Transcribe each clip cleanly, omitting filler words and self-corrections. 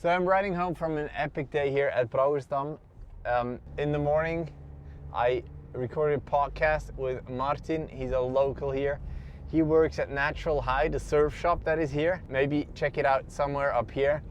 So I'm riding home from an epic day here at Brouwersdam. In the morning, I recorded a podcast with Martin. He's a local here. He works at Natural High, the surf shop that is here. Maybe check it out somewhere up here.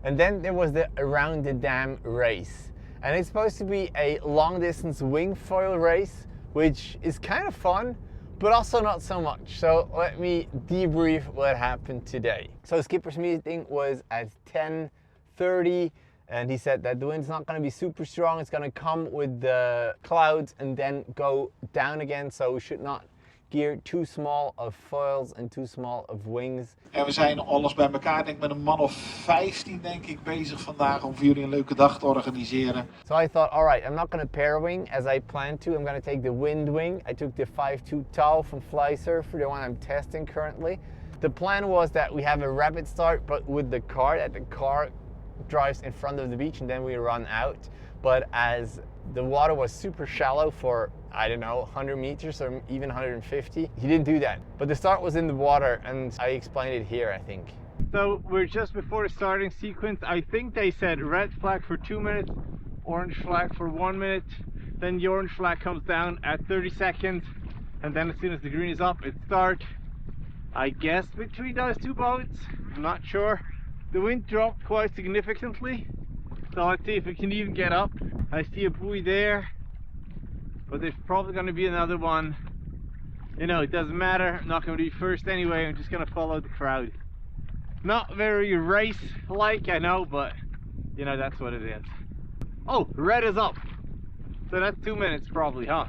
And then there was the Around the Dam race. And it's supposed to be a long distance Wingfoil race, which is kind of fun, but also not so much. So let me debrief what happened today. So skipper's meeting was at 10:30, and he said that the wind's not going to be super strong. It's going to come with the clouds and then go down again. So we should not gear too small of foils and too small of wings. En we zijn alles bij elkaar, denk ik met een man of 15 denk ik bezig vandaag om voor jullie een leuke dag te organiseren. So I thought, all right, I'm not going to pair wing as I planned to. I'm going to take the wind wing. I took the 5.2 Tau from Fly Surfer, the one I'm testing currently. The plan was that we have a rapid start, but with the car, that the car drives in front of the beach and then we run out. But as the water was super shallow for, I don't know, 100 meters or even 150, he didn't do that. But the start was in the water, and I explained it here, I think. So we're just before the starting sequence. I think they said red flag for 2 minutes, orange flag for 1 minute. Then the orange flag comes down at 30 seconds. And then as soon as the green is up, it starts. I guess between those two boats, I'm not sure. The wind dropped quite significantly. So let's see if we can even get up. I see a buoy there, but there's probably going to be another one. You know, it doesn't matter. I'm not going to be first anyway. I'm just going to follow the crowd. Not very race-like, I know, but you know, that's what it is. Oh, red is up. So that's 2 minutes probably, huh?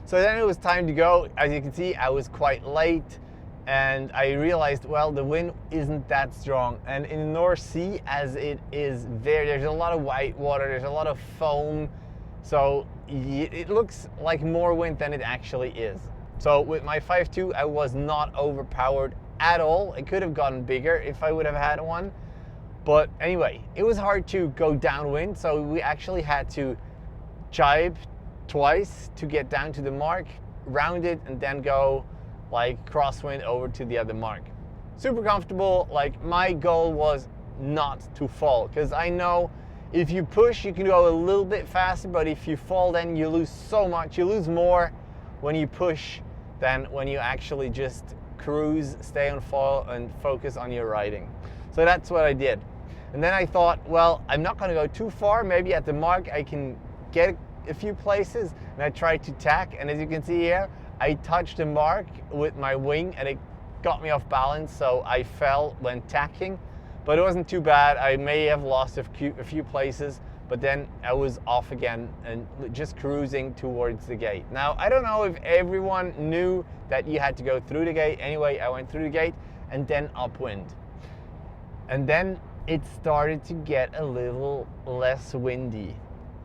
So then it was time to go. As you can see, I was quite late. And I realized, well, the wind isn't that strong. And in the North Sea, as it is there's a lot of white water, there's a lot of foam. So it looks like more wind than it actually is. So with my 5.2, I was not overpowered at all. It could have gotten bigger if I would have had one. But anyway, it was hard to go downwind. So we actually had to jibe twice to get down to the mark, round it, and then go like crosswind over to the other mark. Super comfortable. Like, my goal was not to fall, because I know if you push you can go a little bit faster, but if you fall then you lose so much. You lose more when you push than when you actually just cruise, stay on foil and focus on your riding. So that's what I did. And then I thought, well, I'm not going to go too far. Maybe at the mark I can get a few places. And I tried to tack, and as you can see here, I touched the mark with my wing and it got me off balance, so I fell when tacking. But it wasn't too bad. I may have lost a few places, but then I was off again and just cruising towards the gate. Now, I don't know if everyone knew that you had to go through the gate. Anyway, I went through the gate and then upwind. And then it started to get a little less windy.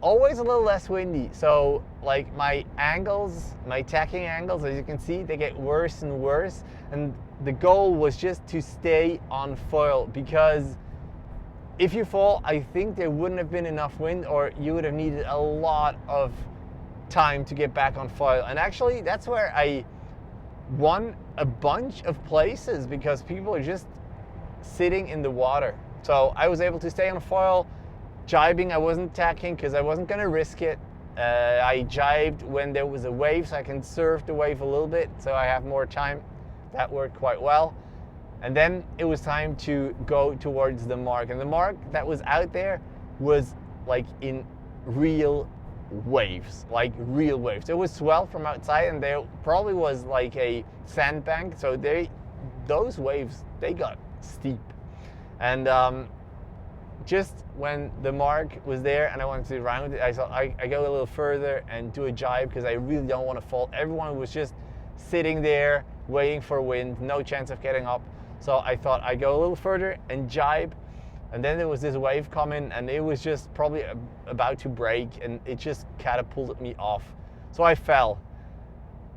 Always a little less windy. So like my angles, my tacking angles, as you can see, they get worse and worse. And the goal was just to stay on foil, because if you fall, I think there wouldn't have been enough wind, or you would have needed a lot of time to get back on foil. And actually that's where I won a bunch of places, because people are just sitting in the water. So I was able to stay on foil. Jibing, I wasn't tacking because I wasn't going to risk it. I jibed when there was a wave, so I can surf the wave a little bit, so I have more time. That worked quite well. And then it was time to go towards the mark. And the mark that was out there was like in real waves, like real waves. There was swell from outside, and there probably was like a sandbank. So those waves, they got steep. And just when the mark was there and I wanted to round it, I thought I go a little further and do a jibe, because I really don't want to fall. Everyone was just sitting there waiting for wind, no chance of getting up. So I thought I'd go a little further and jibe. And then there was this wave coming, and it was just probably about to break, and it just catapulted me off. So I fell.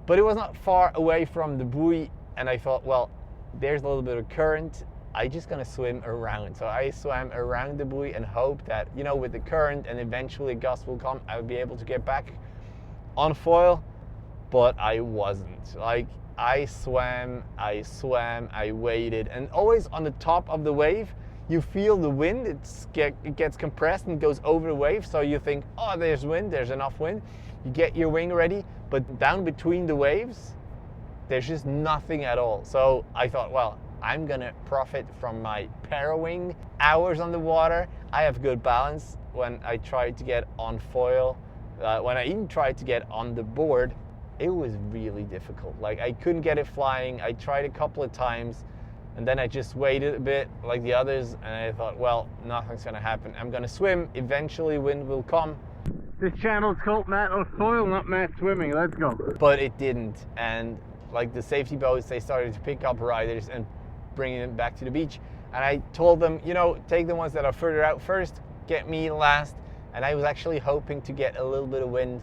But it was not far away from the buoy, and I thought, well, there's a little bit of current. I'm just gonna swim around. So I swam around the buoy and hoped that, you know, with the current and eventually a gust will come, I would be able to get back on foil. But I wasn't. Like, I swam, I waited, and always on the top of the wave, you feel the wind, it gets compressed and goes over the wave, so you think, oh, there's wind, there's enough wind. You get your wing ready, but down between the waves, there's just nothing at all. So I thought, well, I'm gonna profit from my para-wing hours on the water. I have good balance. When I tried to get on foil, when I even tried to get on the board, it was really difficult. Like, I couldn't get it flying. I tried a couple of times, and then I just waited a bit like the others, and I thought, well, nothing's gonna happen. I'm gonna swim, eventually wind will come. This channel's called Matt on Foil, not Matt Swimming, let's go. But it didn't, and like the safety boats, they started to pick up riders and bringing them back to the beach. And I told them, you know, take the ones that are further out first, get me last. And I was actually hoping to get a little bit of wind,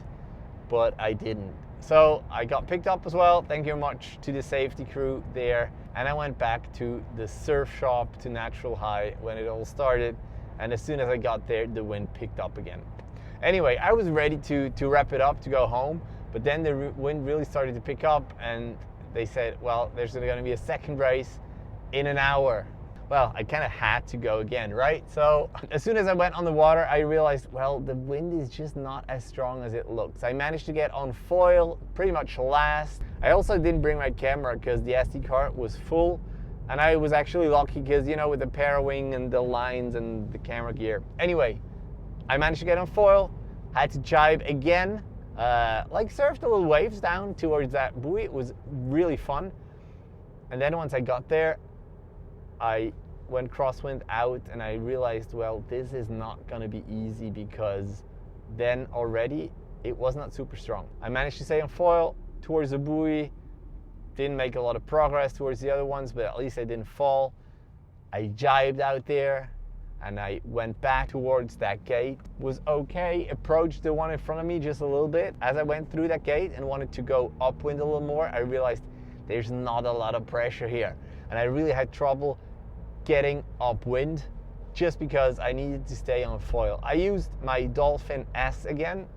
but I didn't. So I got picked up as well. Thank you very much to the safety crew there. And I went back to the surf shop, to Natural High, when it all started. And as soon as I got there, the wind picked up again. Anyway, I was ready to wrap it up, to go home. But then the wind really started to pick up, and they said, well, there's going to be a second race in an hour. Well, I kind of had to go again, right? So as soon as I went on the water, I realized, well, the wind is just not as strong as it looks. I managed to get on foil pretty much last. I also didn't bring my camera because the SD card was full. And I was actually lucky because, you know, with the para-wing and the lines and the camera gear. Anyway, I managed to get on foil, had to jibe again, like surfed a little waves down towards that buoy. It was really fun. And then once I got there, I went crosswind out and I realized, well, this is not going to be easy, because then already it was not super strong. I managed to stay on foil towards the buoy, didn't make a lot of progress towards the other ones, but at least I didn't fall. I jibed out there and I went back towards that gate. Was okay, approached the one in front of me just a little bit. As I went through that gate and wanted to go upwind a little more, I realized there's not a lot of pressure here. And I really had trouble getting upwind just because I needed to stay on foil. I used my Dolphin S again.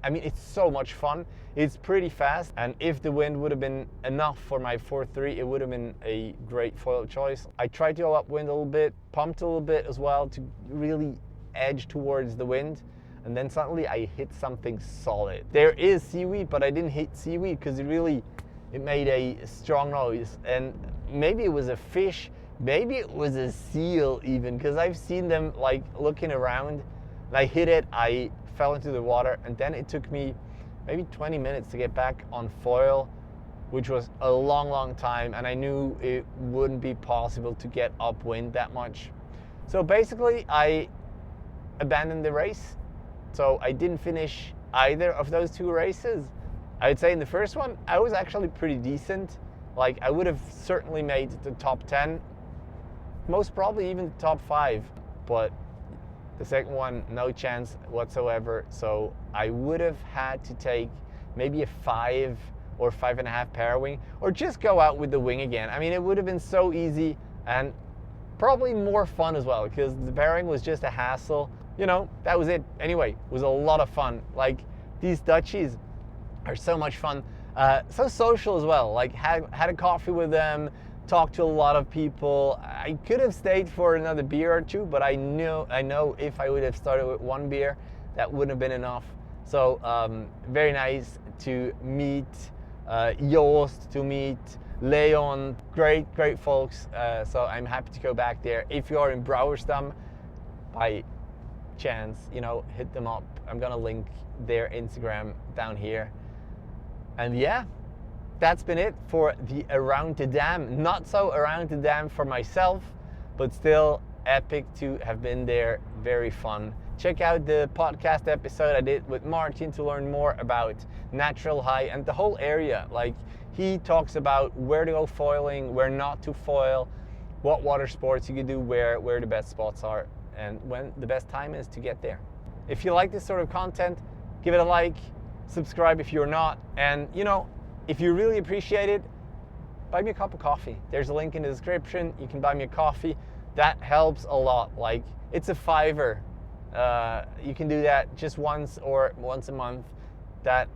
I mean, it's so much fun. It's pretty fast, and if the wind would have been enough for my 4.3, it would have been a great foil choice. I tried to go upwind a little bit, pumped a little bit as well to really edge towards the wind, and then suddenly I hit something solid. There is seaweed, but I didn't hit seaweed because it made a strong noise, and maybe it was a fish, maybe it was a seal even, because I've seen them like looking around, and I hit it, I fell into the water, and then it took me maybe 20 minutes to get back on foil, which was a long time, and I knew it wouldn't be possible to get upwind that much. So basically I abandoned the race. So I didn't finish either of those two races. I would say in the first one, I was actually pretty decent. Like, I would have certainly made the top 10, most probably even the top 5, but the second one, no chance whatsoever. So I would have had to take maybe a 5 or 5.5 para-wing, or just go out with the wing again. I mean, it would have been so easy and probably more fun as well, because the para-wing was just a hassle. You know, that was it. Anyway, it was a lot of fun. Like, these Dutchies are so much fun, so social as well. Like, had a coffee with them, talked to a lot of people. I could have stayed for another beer or two, but I know if I would have started with one beer, that wouldn't have been enough. So very nice to meet Joost, to meet Leon, great folks. So I'm happy to go back there. If you are in Brouwersdam, by chance, you know, hit them up. I'm gonna link their Instagram down here. And yeah, that's been it for the Around the Dam. Not so around the dam for myself, but still epic to have been there. Very fun. Check out the podcast episode I did with Martin to learn more about Natural High and the whole area. Like, he talks about where to go foiling, where not to foil, what water sports you can do, where the best spots are, and when the best time is to get there. If you like this sort of content, give it a like, subscribe if you're not, and you know, if you really appreciate it, buy me a cup of coffee. There's a link in the description. You can buy me a coffee. That helps a lot. Like, it's a $5. You can do that just once or once a month. That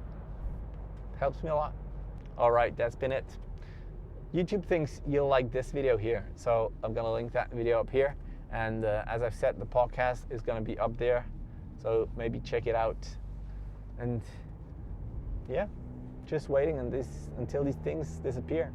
helps me a lot. All right, that's been it. YouTube thinks you'll like this video here, so I'm gonna link that video up here. And as I've said, the podcast is going to be up there, so maybe check it out. And yeah, just waiting on this until these things disappear.